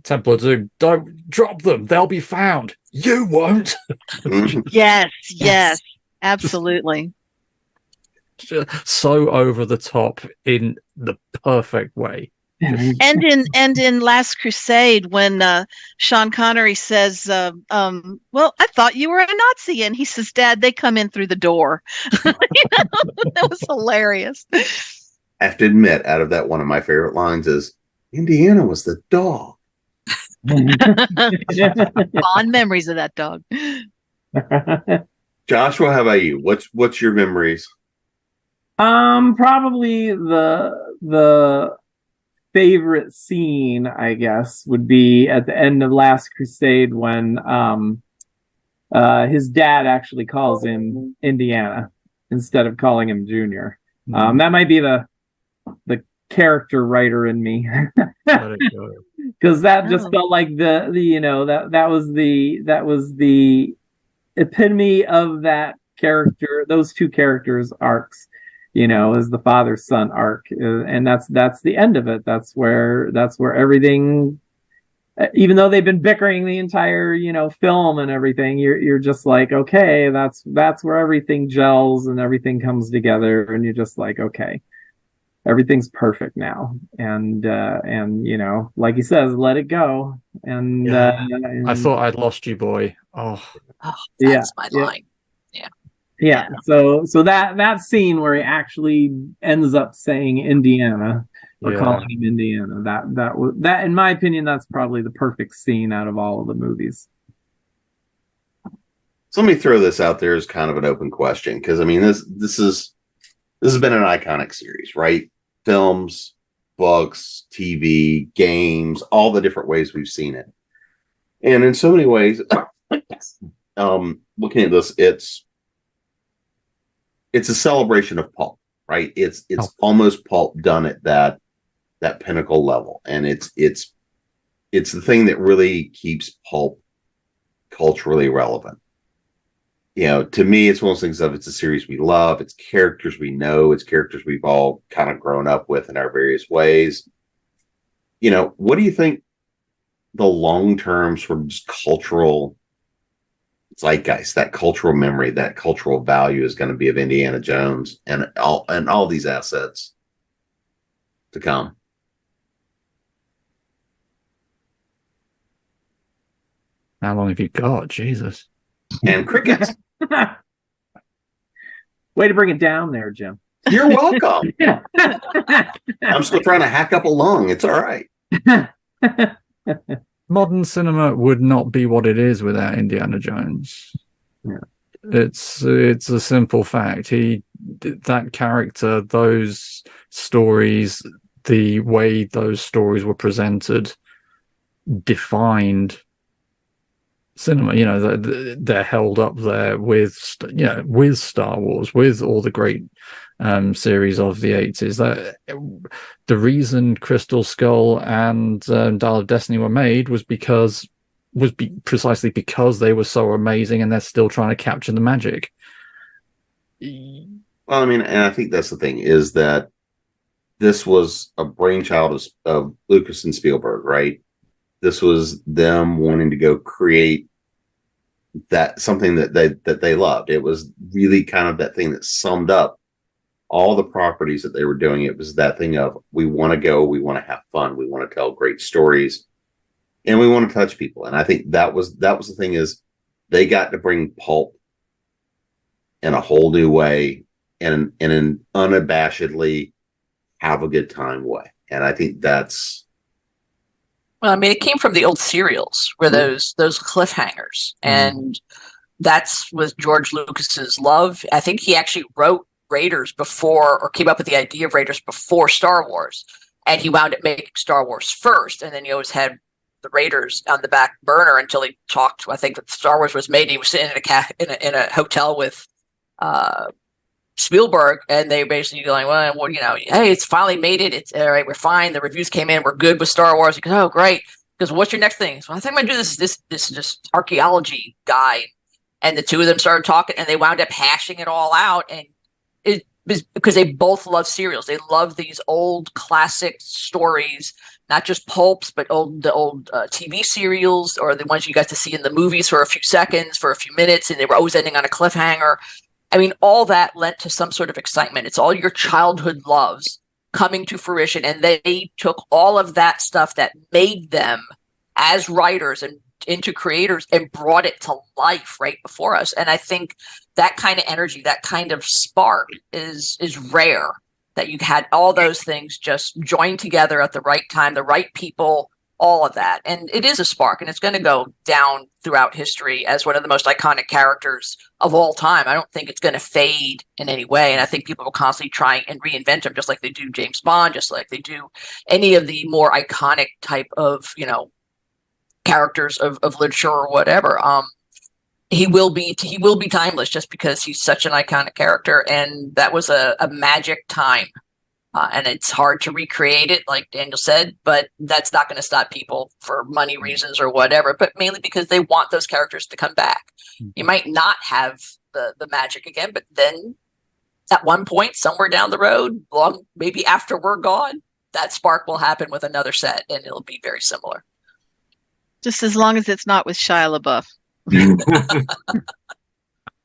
Temple of Doom, don't drop them; they'll be found. You won't. Yes, absolutely. So over the top in the perfect way. And in Last Crusade, when Sean Connery says, "Well, I thought you were a Nazi," and he says, "Dad, they come in through the door." That was hilarious. I have to admit, out of that, one of my favorite lines is, "Indiana was the dog." Fond memories of that dog. Joshua, how about you? What's your memories? Probably the favorite scene, I guess, would be at the end of Last Crusade when his dad actually calls him Indiana instead of calling him Junior. That might be the character writer in me, because that just felt like that was the epitome of that character, those 2 characters' arcs. Is the father-son arc, and that's the end of it. That's where everything, even though they've been bickering the entire film and everything, you're just like, okay, that's where everything gels and everything comes together, and you're just like, okay. everything's perfect now, and you know, like he says, let it go. And I thought I'd lost you, boy. Oh, that's my line. Yeah. So that scene where he actually ends up saying Indiana or calling him Indiana, that in my opinion, that's probably the perfect scene out of all of the movies. So let me throw this out there as kind of an open question, because I mean this has been an iconic series, right? Films, books, TV, games, all the different ways we've seen it. And in so many ways, looking at this, it's a celebration of pulp, right? It's almost pulp done at that pinnacle level. And it's the thing that really keeps pulp culturally relevant. You know, to me, it's one of those things of it's a series we love. It's characters we know. It's characters we've all kind of grown up with in our various ways. You know, what do you think the long-term sort of just cultural zeitgeist, that cultural memory, that cultural value is going to be of Indiana Jones and all these assets to come? How long have you got? Jesus. And crickets. Way to bring it down there, Jim. You're welcome. I'm still trying to hack up a lung. It's all right. Modern cinema would not be what it is without Indiana Jones. Yeah. It's a simple fact. That character, those stories, the way those stories were presented, defined cinema. You know, they're held up there with Star Wars, with all the great series of the 80s. That the reason Crystal Skull and Dial of Destiny were made was precisely because they were so amazing, and they're still trying to capture the magic. Well, I mean, and I think that's the thing, is that this was a brainchild of Lucas and Spielberg, right? This was them wanting to go create that something that they loved. It was really kind of that thing that summed up all the properties that they were doing. It was that thing of, we want to go, we want to have fun, we want to tell great stories, and we want to touch people. And I think that was the thing, is they got to bring pulp in a whole new way, and in an unabashedly have a good time way. And I think that's, well, I mean, it came from the old serials, where those cliffhangers, and that's was George Lucas's love. I think he actually wrote Raiders before, or came up with the idea of Raiders before Star Wars, and he wound up making Star Wars first, and then he always had the Raiders on the back burner until he talked. I think that Star Wars was made. He was sitting in a hotel with Spielberg, and they basically going, well, you know, hey, it's finally made it. It's all right. We're fine. The reviews came in. We're good with Star Wars. He goes, oh, great. Because what's your next thing? So I think I'm gonna do this just archaeology guy, and the two of them started talking, and they wound up hashing it all out, and it was because they both love serials. They love these old classic stories, not just pulps, but the old TV serials, or the ones you got to see in the movies for a few seconds, for a few minutes, and they were always ending on a cliffhanger. I mean, all that lent to some sort of excitement. It's all your childhood loves coming to fruition, and they took all of that stuff that made them as writers and into creators and brought it to life right before us. And I think that kind of energy, that kind of spark is rare, that you had all those things just joined together at the right time, the right people, all of that. And it is a spark, and it's going to go down throughout history as one of the most iconic characters of all time. I don't think it's going to fade in any way. And I think people will constantly try and reinvent him, just like they do James Bond, just like they do any of the more iconic type of, you know, characters of literature or whatever. He will be timeless just because he's such an iconic character. And that was a magic time. And it's hard to recreate it, like Daniel said, but that's not going to stop people for money reasons or whatever, but mainly because they want those characters to come back. You might not have the magic again, but then at one point, somewhere down the road, long maybe after we're gone, that spark will happen with another set, and it'll be very similar. Just as long as it's not with Shia LaBeouf.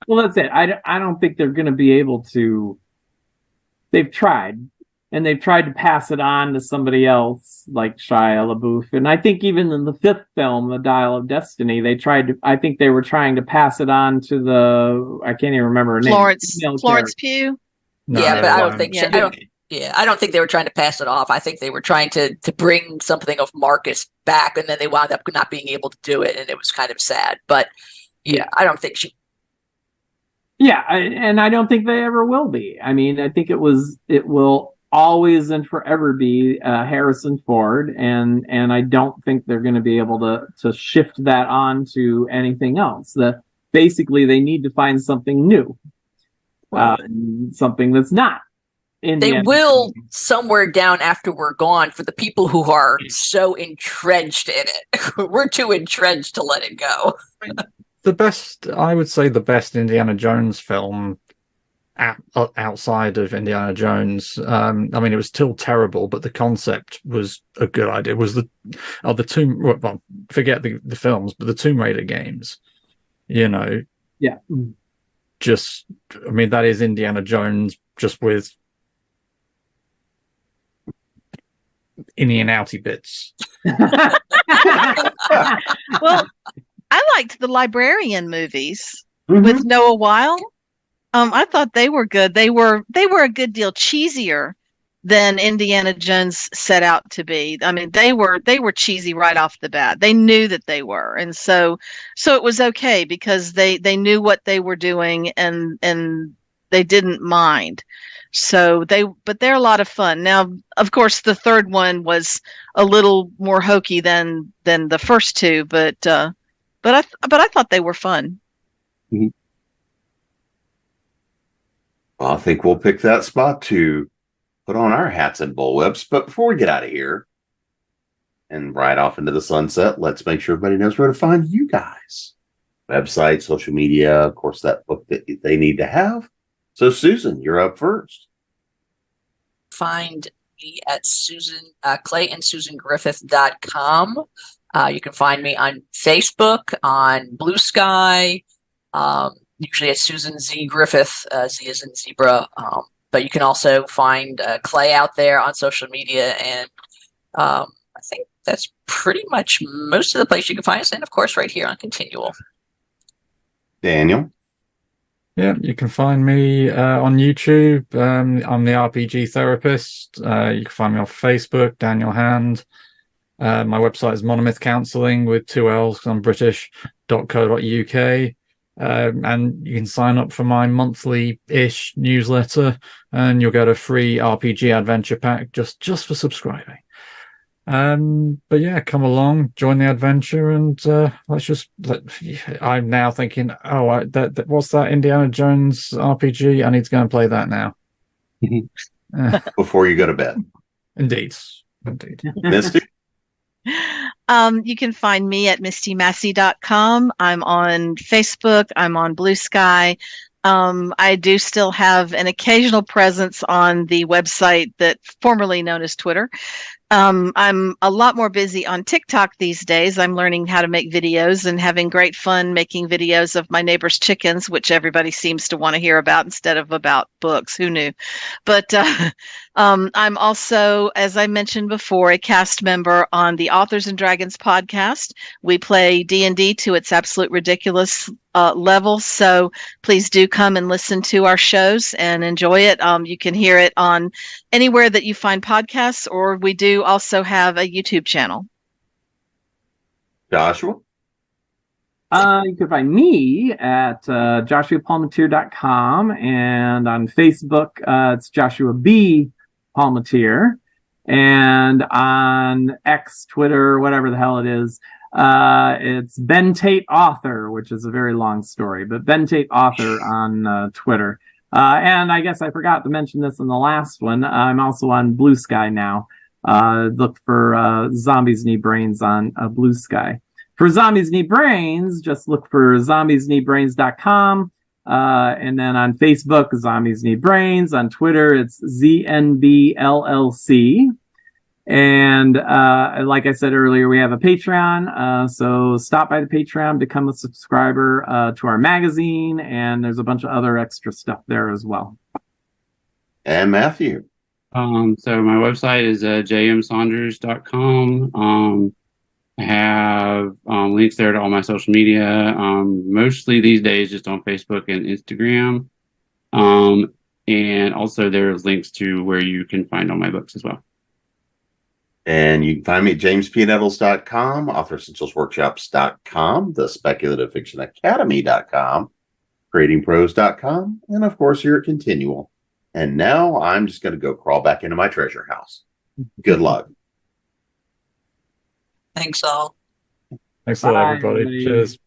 Well, that's it. I don't think they're going to be able to. They've tried and they've tried to pass it on to somebody else, like Shia LaBeouf. And I think even in the 5th film, The Dial of Destiny, I think they were trying to pass it on to I can't even remember her name. Florence Pugh. No, yeah, but I don't think I don't think they were trying to pass it off. I think they were trying to bring something of Marcus back, and then they wound up not being able to do it, and it was kind of sad. But yeah, I don't think she. Yeah, and I don't think they ever will be. I mean, I think it will always and forever be Harrison Ford, and I don't think they're going to be able to shift that on to anything else. That basically they need to find something new, something that's not. They will somewhere down after we're gone for the people who are so entrenched in it. We're too entrenched to let it go. I would say the best Indiana Jones film outside of Indiana Jones. I mean, it was still terrible, but the concept was a good idea. It was the Tomb. Well, forget the films, but the Tomb Raider games. You know, yeah. Just, I mean, that is Indiana Jones, just with inny and outy bits. Well, I liked the Librarian movies with Noah Weil. I thought they were good. They were a good deal cheesier than Indiana Jones set out to be. I mean, they were cheesy right off the bat. They knew that they were, and so it was okay because they knew what they were doing and they didn't mind. So but they're a lot of fun. Now, of course, the third one was a little more hokey than the first two, but I thought they were fun. Mm-hmm. Well, I think we'll pick that spot to put on our hats and bullwhips. But before we get out of here and ride off into the sunset, let's make sure everybody knows where to find you guys. Website, social media, of course, that book that they need to have. So, Susan, you're up first. Find me at ClayandSusanGriffith.com. You can find me on Facebook, on Blue Sky. Usually it's Susan Z. Griffith, Z as in zebra. But you can also find Clay out there on social media. And I think that's pretty much most of the place you can find us. And, of course, right here on Continual. Daniel? Yeah, you can find me on YouTube. I'm the RPG Therapist. You can find me on Facebook, Daniel Hand. My website is Monomyth Counselling with 2 L's because I'm British.co.uk. And you can sign up for my monthly-ish newsletter and you'll get a free RPG adventure pack just for subscribing. But yeah, come along, join the adventure, and I'm now thinking, what's that Indiana Jones RPG? I need to go and play that now. Before you go to bed. Indeed. Misty? You can find me at mistymassey.com. I'm on Facebook. I'm on Blue Sky. I do still have an occasional presence on the website that formerly known as Twitter. I'm a lot more busy on TikTok these days. I'm learning how to make videos and having great fun making videos of my neighbor's chickens, which everybody seems to want to hear about instead of about books. Who knew? But I'm also, as I mentioned before, a cast member on the Authors and Dragons podcast. We play D&D to its absolute ridiculous level. So please do come and listen to our shows and enjoy it. You can hear it on anywhere that you find podcasts, or we do also have a YouTube channel. Joshua? You can find me at joshuapalmatier.com, and on Facebook, it's Joshua B. Palmatier, and on X, Twitter, whatever the hell it is, it's Ben Tate Author, which is a very long story, but Ben Tate Author on Twitter. And I guess I forgot to mention this in the last one. I'm also on Blue Sky now. Look for Zombies Need Brains on Blue Sky. For Zombies Need Brains, just look for zombiesneedbrains.com. And then on Facebook, Zombies Need Brains. On Twitter, it's ZNBLLC. And like I said earlier, we have a Patreon. So stop by the Patreon, become a subscriber to our magazine, and there's a bunch of other extra stuff there as well. And Matthew. So my website is jmsaunders.com. I have links there to all my social media, mostly these days just on Facebook and Instagram. And also there's links to where you can find all my books as well. And you can find me at jamespnettles.com, authoressentialsworkshops.com, the speculative fiction academy.com, creatingprose.com, and of course here at Continual. And now I'm just going to go crawl back into my treasure house. Good luck. Thanks all. Thanks a lot, everybody. Bye. Cheers.